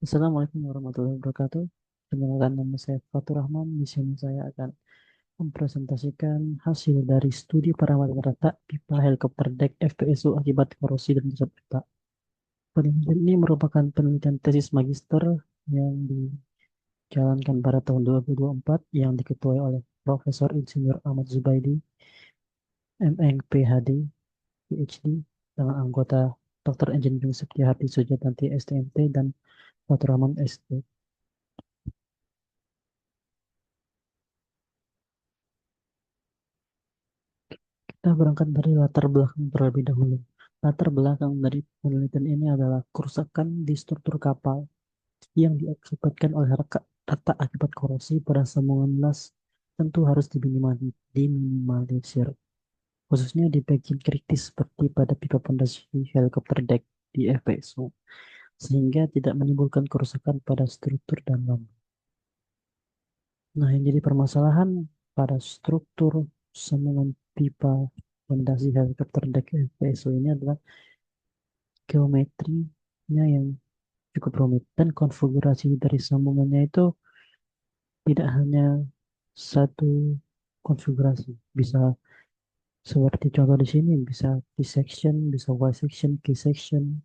Assalamualaikum warahmatullahi wabarakatuh. Perkenalkan, nama saya Fatur Rahman. Di sini saya akan mempresentasikan hasil dari studi perawatan rata pipa helikopter deck FPSU akibat korosi dan rusak pipa. Penelitian ini merupakan penelitian tesis magister yang dijalankan pada tahun 2024 yang diketuai oleh Profesor Insinyur Ahmad Zubaidi, MN PhD, PhD, dengan anggota Dr. Engineering Septiahati Sujatanti STMT dan Fatur Rahman ST. Kita berangkat dari latar belakang terlebih dahulu. Latar belakang dari penelitian ini adalah kerusakan di struktur kapal yang diakibatkan oleh rata akibat korosi pada sambungan las tentu harus diminimalisir, khususnya di bagian kritis seperti pada pipa pondasi helikopter deck di FPSU, sehingga tidak menimbulkan kerusakan pada struktur dan lambung. Nah, yang jadi permasalahan pada struktur sambungan pipa fondasi helikopter deck FPSU ini adalah geometrinya yang cukup rumit dan konfigurasi dari sambungannya itu tidak hanya satu konfigurasi. Bisa seperti contoh di sini, bisa T-section, bisa Y-section, K-section,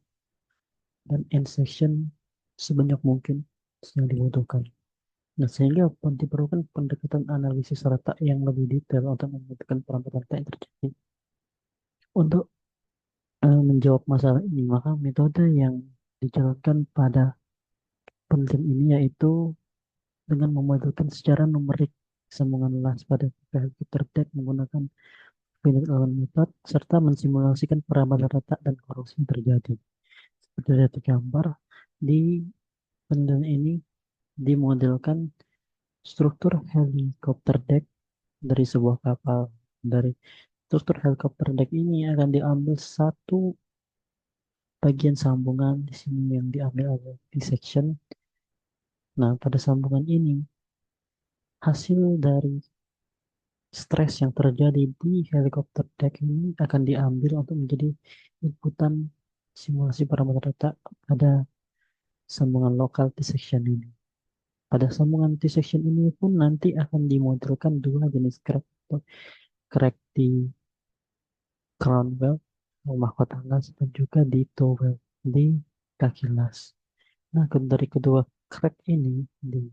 dan N-section sebanyak mungkin yang dibutuhkan. Nah, sehingga diperlukan pendekatan analisis rata yang lebih detail untuk menentukan parameter rata yang terjadi. Untuk menjawab masalah ini, maka metode yang dijalankan pada penelitian ini yaitu dengan memodelkan secara numerik sambungan las pada komputer deck menggunakan finite element method serta mensimulasikan parameter rata dan korosi yang terjadi. Seperti dari gambar, di penelitian ini dimodelkan struktur helikopter deck dari sebuah kapal. Dari struktur helikopter deck ini akan diambil satu bagian sambungan di sini yang diambil adalah T-section. Nah, pada sambungan ini hasil dari stres yang terjadi di helikopter deck ini akan diambil untuk menjadi inputan simulasi parameter letak pada sambungan lokal T-section ini. Pada sambungan T-section ini pun nanti akan dimodelkan dua jenis crack, crack di crown well, mahkota las, dan juga di toe well, di kaki las. Nah, dari kedua crack ini di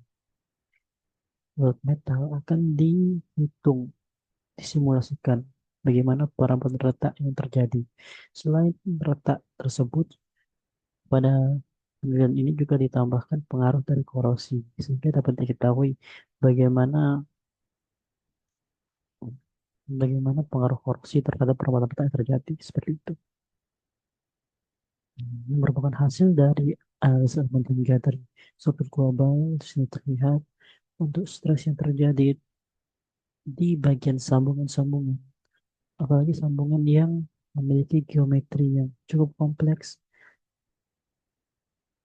world metal akan dihitung, disimulasikan bagaimana parameter retak yang terjadi. Selain retak tersebut, pada penelitian ini juga ditambahkan pengaruh dari korosi, sehingga dapat diketahui bagaimana bagaimana pengaruh korosi terhadap parameter retak yang terjadi seperti itu. Ini merupakan hasil dari analisis elemen hingga dari struktur global. Di sini terlihat untuk stres yang terjadi di bagian sambungan-sambungan, apalagi sambungan yang memiliki geometri yang cukup kompleks.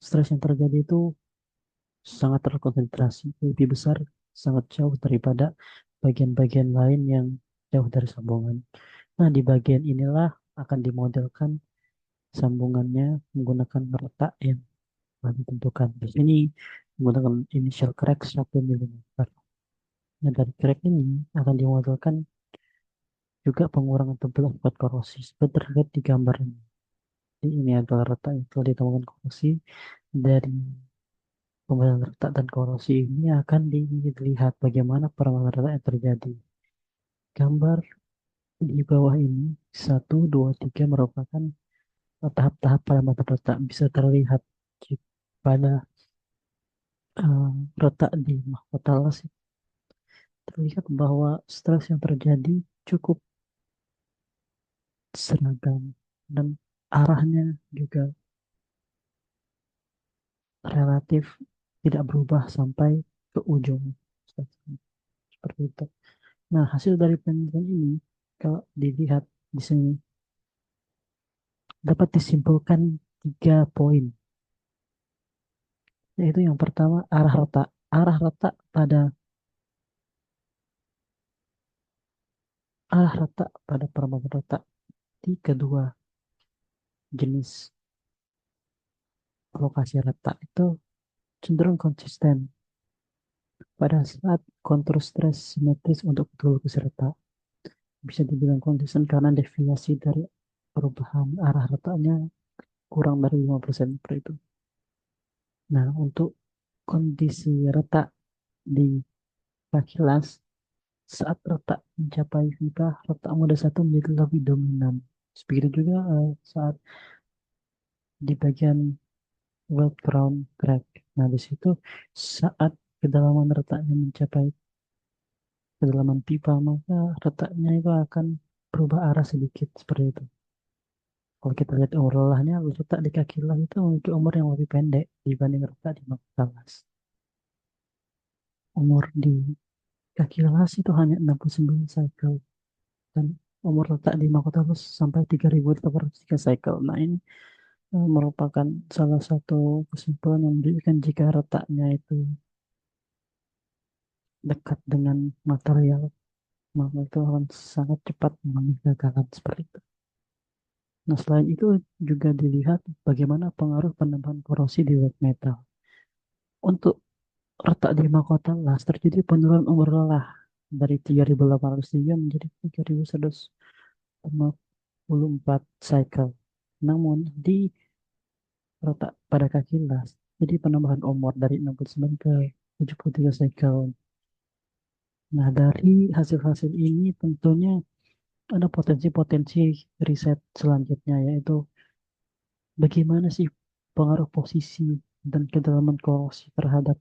Stres yang terjadi itu sangat terkonsentrasi, lebih besar, sangat jauh daripada bagian-bagian lain yang jauh dari sambungan. Nah, di bagian inilah akan dimodelkan sambungannya menggunakan retak yang telah ditentukan. Di sini menggunakan initial crack 1 mm. Nah, dari crack ini akan dimodelkan juga pengurangan tebal akibat korosi seperti terlihat di gambar ini. Jadi ini adalah retak yang telah ditemukan korosi. Dari pembahasan retak dan korosi ini akan dilihat bagaimana parameter retak yang terjadi. Gambar di bawah ini, 1, 2, 3 merupakan tahap-tahap parameter retak. Bisa terlihat pada retak di mahkota las terlihat bahwa stres yang terjadi cukup seragam dan arahnya juga relatif tidak berubah sampai ke ujung. Seperti itu. Nah, hasil dari penelitian ini, kalau dilihat di sini, dapat disimpulkan 3 poin. Yaitu yang pertama, arah retak. Arah retak pada parameter retak di kedua jenis lokasi retak itu cenderung konsisten pada saat kontur stres simetris untuk kedua lokus retak. Bisa dibilang konsisten karena deviasi dari perubahan arah retaknya kurang dari 5% per itu. Nah, untuk kondisi retak di kaki las, saat retak mencapai fibah, retak mode satu menjadi lebih dominan. Begitu juga saat di bagian weld crown crack. Nah, di situ saat kedalaman retaknya mencapai kedalaman pipa, maka retaknya itu akan berubah arah sedikit seperti itu. Kalau kita lihat umur lelahnya, retak di kaki lah itu memiliki umur yang lebih pendek dibanding retak di mata las. Umur di kaki las itu hanya 69 cycle dan umur letak di mahkota halus sampai 3.803 cycle. Nah, ini merupakan salah satu kesimpulan yang menunjukkan jika retaknya itu dekat dengan material, maka itu akan sangat cepat mengalami kegagalan seperti itu. Nah, selain itu juga dilihat bagaimana pengaruh penambahan korosi di wet metal. Untuk retak di mahkota las terjadi penurunan umur lelah dari 3.803 menjadi 3.154 cycle. Namun di letak pada kaki las, jadi penambahan umur dari 69 ke 73 cycle. Nah, dari hasil-hasil ini tentunya ada potensi-potensi riset selanjutnya, yaitu bagaimana sih pengaruh posisi dan kedalaman korosi terhadap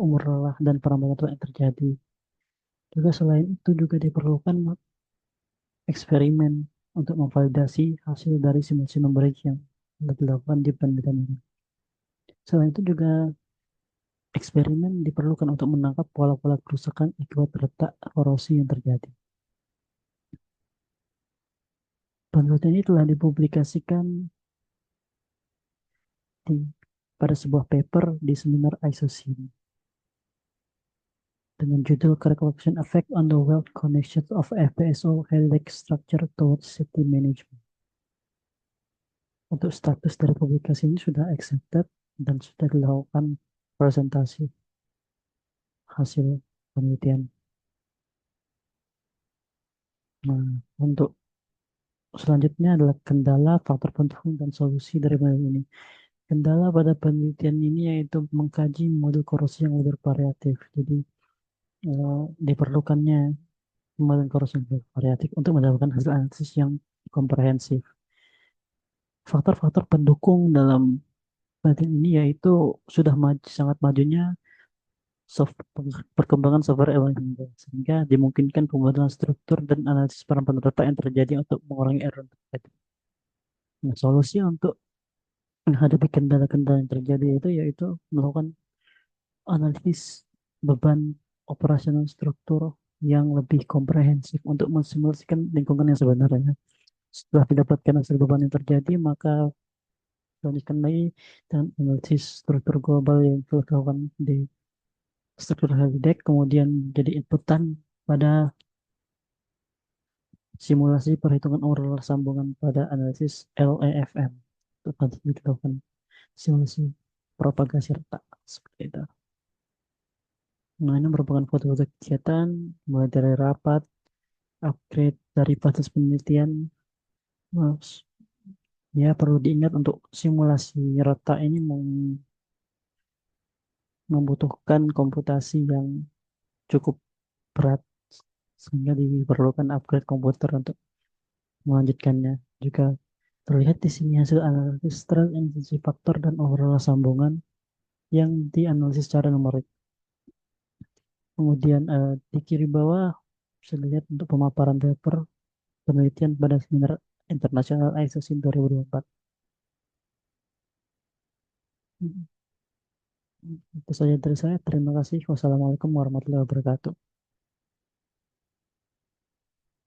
umur lelah dan perambahan lelah yang terjadi. Juga selain itu juga diperlukan eksperimen untuk memvalidasi hasil dari simulasi numerik yang dilakukan di penelitian ini. Selain itu juga eksperimen diperlukan untuk menangkap pola-pola kerusakan akibat retak korosi yang terjadi. Penelitian ini telah dipublikasikan di, pada sebuah paper di seminar ISOCIN dengan judul Correlation Effect on the Weld Connections of FPSO Helix Structure Towards Safety Management. Untuk status dari publikasi ini sudah accepted dan sudah dilakukan presentasi hasil penelitian. Nah, untuk selanjutnya adalah kendala, faktor pendukung, dan solusi dari penelitian ini. Kendala pada penelitian ini yaitu mengkaji model korosi yang lebih variatif. Jadi, diperlukannya model korosi yang lebih variatif untuk mendapatkan hasil analisis yang komprehensif. Faktor-faktor pendukung dalam penelitian ini yaitu sudah sangat majunya perkembangan software Evangelina, sehingga dimungkinkan pembuatan struktur dan analisis peran penerta yang terjadi untuk mengurangi error terjadi. Nah, solusi untuk menghadapi kendala-kendala yang terjadi itu yaitu melakukan analisis beban operasional struktur yang lebih komprehensif untuk mensimulasikan lingkungan yang sebenarnya. Setelah didapatkan hasil beban yang terjadi, maka lanjutkan lagi dengan analisis struktur global yang telah dilakukan di struktur Helideck, kemudian jadi inputan pada simulasi perhitungan umur sambungan pada analisis LEFM. Untuk nanti dilakukan simulasi propagasi retak seperti itu. Nah, ini merupakan foto-foto kegiatan mulai dari rapat, upgrade dari batas penelitian. Mas, ya perlu diingat untuk simulasi retak ini membutuhkan komputasi yang cukup berat sehingga diperlukan upgrade komputer untuk melanjutkannya. Juga terlihat di sini hasil analisis stress intensity faktor dan overall sambungan yang dianalisis secara numerik. Kemudian di kiri bawah bisa dilihat untuk pemaparan paper penelitian pada seminar internasional ISOCIN 2024. Itu saja dari saya. Terima kasih. Wassalamualaikum warahmatullahi wabarakatuh.